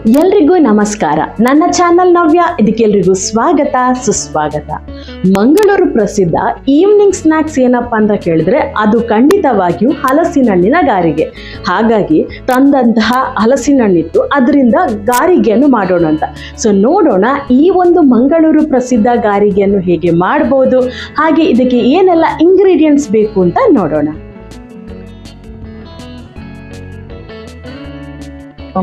ಎಲ್ರಿಗೂ ನಮಸ್ಕಾರ. ನನ್ನ ಚಾನಲ್ ನವ್ಯ, ಇದಕ್ಕೆಲ್ರಿಗೂ ಸ್ವಾಗತ ಸುಸ್ವಾಗತ. ಮಂಗಳೂರು ಪ್ರಸಿದ್ಧ ಈವ್ನಿಂಗ್ ಸ್ನ್ಯಾಕ್ಸ್ ಏನಪ್ಪಾ ಅಂತ ಕೇಳಿದ್ರೆ ಅದು ಖಂಡಿತವಾಗಿಯೂ ಹಲಸಿನ ಹಣ್ಣಿನ ಗಾರಿಗೆ. ಹಾಗಾಗಿ ತಂದಂತಹ ಹಲಸಿನ ಹಣ್ಣಿತ್ತು, ಅದರಿಂದ ಗಾರಿಗೆಯನ್ನು ಮಾಡೋಣ ಅಂತ. ಸೊ ನೋಡೋಣ ಈ ಒಂದು ಮಂಗಳೂರು ಪ್ರಸಿದ್ಧ ಗಾರಿಗೆಯನ್ನು ಹೇಗೆ ಮಾಡ್ಬೋದು, ಹಾಗೆ ಇದಕ್ಕೆ ಏನೆಲ್ಲ ಇಂಗ್ರೀಡಿಯೆಂಟ್ಸ್ ಬೇಕು ಅಂತ ನೋಡೋಣ.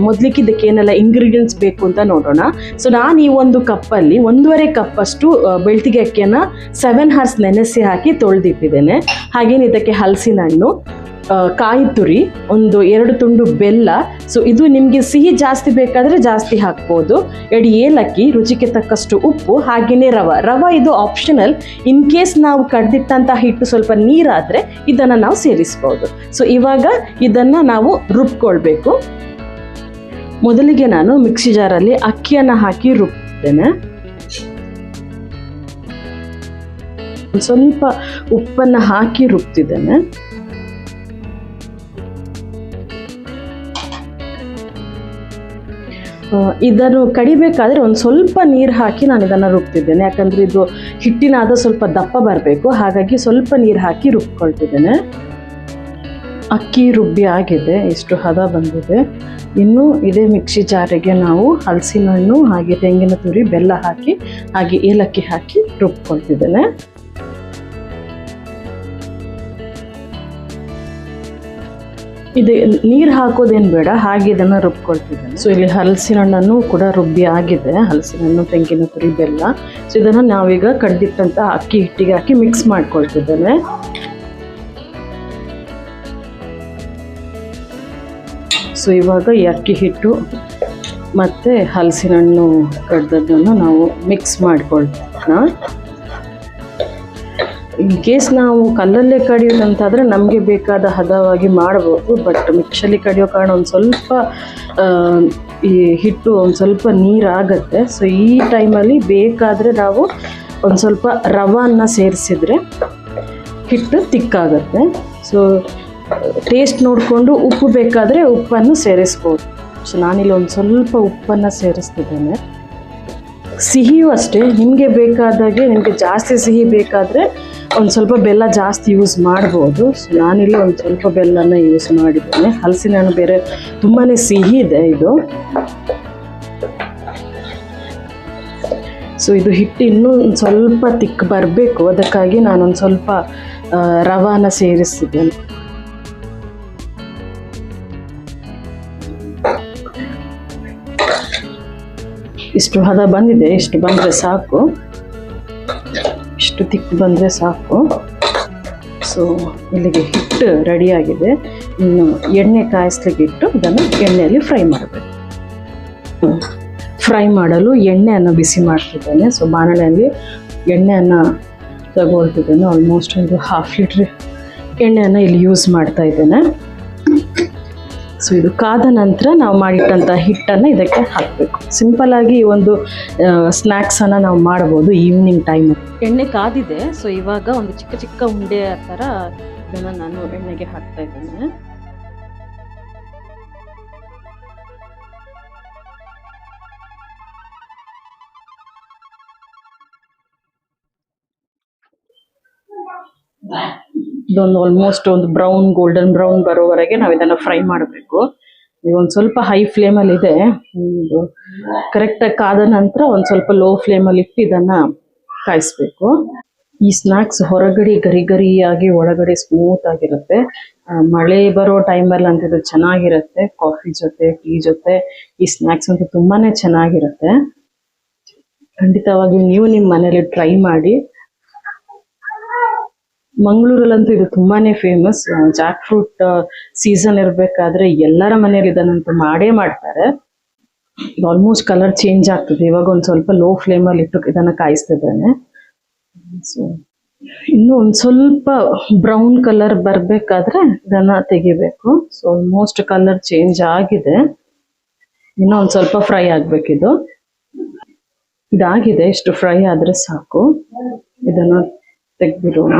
ಮೊದಲಿಗೆ ಇದಕ್ಕೆ ಏನೆಲ್ಲ ಇಂಗ್ರೀಡಿಯೆಂಟ್ಸ್ ಬೇಕು ಅಂತ ನೋಡೋಣ. ಸೊ ನಾನು ಈ ಒಂದು ಕಪ್ಪಲ್ಲಿ 1.5 ಕಪ್ ಅಷ್ಟು ಬೆಳ್ತಿಗೆ ಅಕ್ಕಿಯನ್ನು 7 hours ನೆನೆಸಿ ಹಾಕಿ ತೊಳೆದಿಟ್ಟಿದ್ದೇನೆ. ಹಾಗೇನು ಇದಕ್ಕೆ ಹಲಸಿನ ಹಣ್ಣು, ಕಾಯಿ ತುರಿ, 2 ತುಂಡು ಬೆಲ್ಲ. ಸೊ ಇದು ನಿಮಗೆ ಸಿಹಿ ಜಾಸ್ತಿ ಬೇಕಾದರೆ ಜಾಸ್ತಿ ಹಾಕ್ಬೋದು. 2 ಏಲಕ್ಕಿ, ರುಚಿಗೆ ತಕ್ಕಷ್ಟು ಉಪ್ಪು, ಹಾಗೆಯೇ ರವೆ ಇದು ಆಪ್ಷನಲ್. ಇನ್ ಕೇಸ್ ನಾವು ಕಡ್ದಿಟ್ಟಂಥ ಹಿಟ್ಟು ಸ್ವಲ್ಪ ನೀರಾದರೆ ಇದನ್ನು ನಾವು ಸೇರಿಸ್ಬೋದು. ಸೊ ಇವಾಗ ಇದನ್ನು ನಾವು ರುಬ್ಕೊಳ್ಬೇಕು. ಮೊದಲಿಗೆ ನಾನು ಮಿಕ್ಸಿ ಜಾರಲ್ಲಿ ಅಕ್ಕಿಯನ್ನು ಹಾಕಿ ರುಬ್ತೇನೆ. ಸ್ವಲ್ಪ ಉಪ್ಪನ್ನು ಹಾಕಿ ರುಬ್ತಿದ್ದೇನೆ. ಇದನ್ನು ಕಡಿಬೇಕಾದ್ರೆ ಒಂದು ಸ್ವಲ್ಪ ನೀರು ಹಾಕಿ ನಾನು ಇದನ್ನು ರುಬ್ತಿದ್ದೇನೆ. ಯಾಕಂದರೆ ಇದು ಹಿಟ್ಟಿನಾದ ಸ್ವಲ್ಪ ದಪ್ಪ ಬರಬೇಕು, ಹಾಗಾಗಿ ಸ್ವಲ್ಪ ನೀರು ಹಾಕಿ ರುಬ್ಕೊಳ್ತಿದ್ದೇನೆ. ಅಕ್ಕಿ ರುಬ್ಬಿ ಆಗಿದೆ, ಇಷ್ಟು ಹದ ಬಂದಿದೆ. ಇನ್ನು ಇದೇ ಮಿಕ್ಸಿ ಜಾರಿಗೆ ನಾವು ಹಲಸಿನ ಹಣ್ಣು, ಹಾಗೆ ತೆಂಗಿನ ತುರಿ, ಬೆಲ್ಲ ಹಾಕಿ, ಹಾಗೆ ಏಲಕ್ಕಿ ಹಾಕಿ ರುಬ್ಕೊಳ್ತಿದ್ದೇನೆ. ಇದು ನೀರು ಹಾಕೋದೇನು ಬೇಡ, ಹಾಗೆ ಇದನ್ನು ರುಬ್ಕೊಳ್ತಿದ್ದೇನೆ. ಸೊ ಇಲ್ಲಿ ಹಲಸಿನ ಹಣ್ಣನ್ನು ಕೂಡ ರುಬ್ಬಿ ಆಗಿದೆ, ಹಲಸಿನ ಹಣ್ಣು, ತೆಂಗಿನ ತುರಿ, ಬೆಲ್ಲ. ಸೊ ಇದನ್ನು ನಾವೀಗ ಕಡ್ದಿಟ್ಟಂಥ ಅಕ್ಕಿ ಹಿಟ್ಟಿಗೆ ಹಾಕಿ ಮಿಕ್ಸ್ ಮಾಡ್ಕೊಳ್ತಿದ್ದೇನೆ. ಸೊ ಇವಾಗ ಈ ಅಕ್ಕಿ ಹಿಟ್ಟು ಮತ್ತು ಹಲಸಿನ ಹಣ್ಣು ಕಡ್ದದ್ದನ್ನು ನಾವು ಮಿಕ್ಸ್ ಮಾಡ್ಕೊಳ್ತೀವಿ. ಇನ್ ಕೇಸ್ ನಾವು ಕಲ್ಲಲ್ಲೇ ಕಡಿಯೋದಂತಾದರೆ ನಮಗೆ ಬೇಕಾದ ಹದವಾಗಿ ಮಾಡ್ಬೋದು. ಬಟ್ ಮಿಕ್ಸಲ್ಲಿ ಕಡಿಯೋ ಕಾರಣ ಒಂದು ಸ್ವಲ್ಪ ಈ ಹಿಟ್ಟು ಒಂದು ಸ್ವಲ್ಪ ನೀರಾಗತ್ತೆ. ಸೊ ಈ ಟೈಮಲ್ಲಿ ಬೇಕಾದರೆ ನಾವು ಒಂದು ಸ್ವಲ್ಪ ರವೆಯನ್ನು ಸೇರಿಸಿದ್ರೆ ಹಿಟ್ಟು ತಿಕ್ಕಾಗತ್ತೆ. ಸೊ ಟೇಸ್ಟ್ ನೋಡಿಕೊಂಡು ಉಪ್ಪು ಬೇಕಾದರೆ ಉಪ್ಪನ್ನು ಸೇರಿಸ್ಬೋದು. ಸೊ ನಾನಿಲ್ಲಿ ಒಂದು ಸ್ವಲ್ಪ ಉಪ್ಪನ್ನು ಸೇರಿಸ್ತಿದ್ದೇನೆ. ಸಿಹಿಯೂ ಅಷ್ಟೇ, ನಿಮಗೆ ಬೇಕಾದಾಗೆ, ನಿಮಗೆ ಜಾಸ್ತಿ ಸಿಹಿ ಬೇಕಾದರೆ ಒಂದು ಸ್ವಲ್ಪ ಬೆಲ್ಲ ಜಾಸ್ತಿ ಯೂಸ್ ಮಾಡ್ಬೋದು. ಸೊ ನಾನಿಲ್ಲಿ ಒಂದು ಸ್ವಲ್ಪ ಬೆಲ್ಲನ ಯೂಸ್ ಮಾಡಿದ್ದೇನೆ. ಹಲಸಿನ ಹಣ್ಣು ಬೇರೆ ತುಂಬಾ ಸಿಹಿ ಇದೆ ಇದು. ಸೊ ಇದು ಹಿಟ್ಟು ಇನ್ನೂ ಒಂದು ಸ್ವಲ್ಪ ತಿಕ್ ಬರಬೇಕು, ಅದಕ್ಕಾಗಿ ನಾನೊಂದು ಸ್ವಲ್ಪ ರವಾನ ಸೇರಿಸ್ತಿದ್ದೇನೆ. ಇಷ್ಟು ಹದ ಬಂದಿದೆ, ಇಷ್ಟು ಬಂದರೆ ಸಾಕು, ಇಷ್ಟು ತಿಕ್ಕು ಬಂದರೆ ಸಾಕು. ಸೊ ಇಲ್ಲಿಗೆ ಹಿಟ್ಟು ರೆಡಿಯಾಗಿದೆ. ಇನ್ನು ಎಣ್ಣೆ ಕಾಯಿಸ್ಲಿಕ್ಕೆ ಇಟ್ಟು ಇದನ್ನು ಎಣ್ಣೆಯಲ್ಲಿ ಫ್ರೈ ಮಾಡಬೇಕು. ಫ್ರೈ ಮಾಡಲು ಎಣ್ಣೆಯನ್ನು ಬಿಸಿ ಮಾಡ್ತಿದ್ದೇನೆ. ಸೊ ಬಾಣಲೆಯಲ್ಲಿ ಎಣ್ಣೆಯನ್ನು ತಗೊಳ್ತಿದ್ದೇನೆ. ಆಲ್ಮೋಸ್ಟ್ ಒಂದು 1/2 ಲೀಟ್ರ್ ಎಣ್ಣೆಯನ್ನು ಇಲ್ಲಿ ಯೂಸ್ ಮಾಡ್ತಾ ಇದ್ದೇನೆ. ಸೊ ಇದು ಕಾದ ನಂತರ ನಾವು ಮಾಡಿಟ್ಟಂಥ ಹಿಟ್ಟನ್ನು ಇದಕ್ಕೆ ಹಾಕಬೇಕು. ಸಿಂಪಲ್ಲಾಗಿ ಈ ಒಂದು ಸ್ನ್ಯಾಕ್ಸನ್ನು ನಾವು ಮಾಡ್ಬೋದು ಈವ್ನಿಂಗ್ ಟೈಮ್. ಎಣ್ಣೆ ಕಾದಿದೆ. ಸೊ ಇವಾಗ ಒಂದು ಚಿಕ್ಕ ಚಿಕ್ಕ ಉಂಡೆ ಥರ ಇದನ್ನು ನಾನು ಎಣ್ಣೆಗೆ ಹಾಕ್ತಾ ಇದ್ದೇನೆ. ಇದೊಂದು ಆಲ್ಮೋಸ್ಟ್ ಒಂದು ಗೋಲ್ಡನ್ ಬ್ರೌನ್ ಬರೋವರೆಗೆ ನಾವು ಇದನ್ನು ಫ್ರೈ ಮಾಡಬೇಕು. ಒಂದು ಸ್ವಲ್ಪ ಹೈ ಫ್ಲೇಮಲ್ಲಿದೆ. ಇದು ಕರೆಕ್ಟಾಗಿ ಕಾದ ನಂತರ ಒಂದು ಸ್ವಲ್ಪ ಲೋ ಫ್ಲೇಮಲ್ಲಿ ಇಟ್ಟು ಇದನ್ನು ಕಾಯಿಸ್ಬೇಕು. ಈ ಸ್ನ್ಯಾಕ್ಸ್ ಹೊರಗಡೆ ಗರಿ ಗರಿಯಾಗಿ, ಒಳಗಡೆ ಸ್ಮೂತ್ ಆಗಿರುತ್ತೆ. ಮಳೆ ಬರೋ ಟೈಮಲ್ಲಿ ಅಂತ ಇದು ಚೆನ್ನಾಗಿರುತ್ತೆ. ಕಾಫಿ ಜೊತೆ, ಟೀ ಜೊತೆ ಈ ಸ್ನ್ಯಾಕ್ಸ್ ಅಂತೂ ತುಂಬಾ ಚೆನ್ನಾಗಿರುತ್ತೆ. ಖಂಡಿತವಾಗಿ ನೀವು ನಿಮ್ಮ ಮನೇಲಿ ಟ್ರೈ ಮಾಡಿ. ಮಂಗಳೂರಲ್ಲಂತೂ ಇದು ತುಂಬಾ ಫೇಮಸ್. ಜಾಕ್ ಫ್ರೂಟ್ ಸೀಸನ್ ಇರಬೇಕಾದ್ರೆ ಎಲ್ಲರ ಮನೇಲಿ ಇದನ್ನಂತೂ ಮಾಡೇ ಮಾಡ್ತಾರೆ. ಆಲ್ಮೋಸ್ಟ್ ಕಲರ್ ಚೇಂಜ್ ಆಗ್ತದೆ. ಇವಾಗ ಒಂದು ಸ್ವಲ್ಪ ಲೋ ಫ್ಲೇಮಲ್ಲಿ ಇಟ್ಟು ಇದನ್ನು ಕಾಯಿಸ್ತಿದ್ದೇನೆ. ಸೊ ಇನ್ನೂ ಒಂದು ಸ್ವಲ್ಪ ಬ್ರೌನ್ ಕಲರ್ ಬರಬೇಕಾದ್ರೆ ಇದನ್ನು ತೆಗಿಬೇಕು. ಸೊ ಆಲ್ಮೋಸ್ಟ್ ಕಲರ್ ಚೇಂಜ್ ಆಗಿದೆ. ಇನ್ನೂ ಒಂದು ಸ್ವಲ್ಪ ಫ್ರೈ ಆಗಬೇಕಿದು. ಇದಾಗಿದೆ, ಇಷ್ಟು ಫ್ರೈ ಆದರೆ ಸಾಕು. ಇದನ್ನು ತೆಗೆದಿರೋಣ.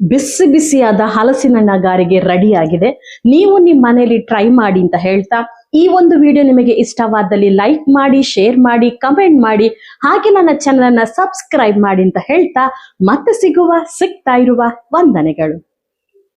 ಬಿಸಿ ಬಿಸಿಯಾದ ಹಲಸಿನ ಹಣ್ಣ ಗಾರಿಗೆ ರೆಡಿ ಆಗಿದೆ. ನೀವು ನಿಮ್ಮ ಮನೆಯಲ್ಲಿ ಟ್ರೈ ಮಾಡಿ ಅಂತ ಹೇಳ್ತಾ, ಈ ಒಂದು ವಿಡಿಯೋ ನಿಮಗೆ ಇಷ್ಟವಾದಲ್ಲಿ ಲೈಕ್ ಮಾಡಿ, ಶೇರ್ ಮಾಡಿ, ಕಮೆಂಟ್ ಮಾಡಿ, ಹಾಗೆ ನನ್ನ ಚಾನಲ್ ಅನ್ನ ಸಬ್ಸ್ಕ್ರೈಬ್ ಮಾಡಿ ಅಂತ ಹೇಳ್ತಾ ಮತ್ತೆ ಸಿಗ್ತಾ ಇರುವ ವಂದನೆಗಳು.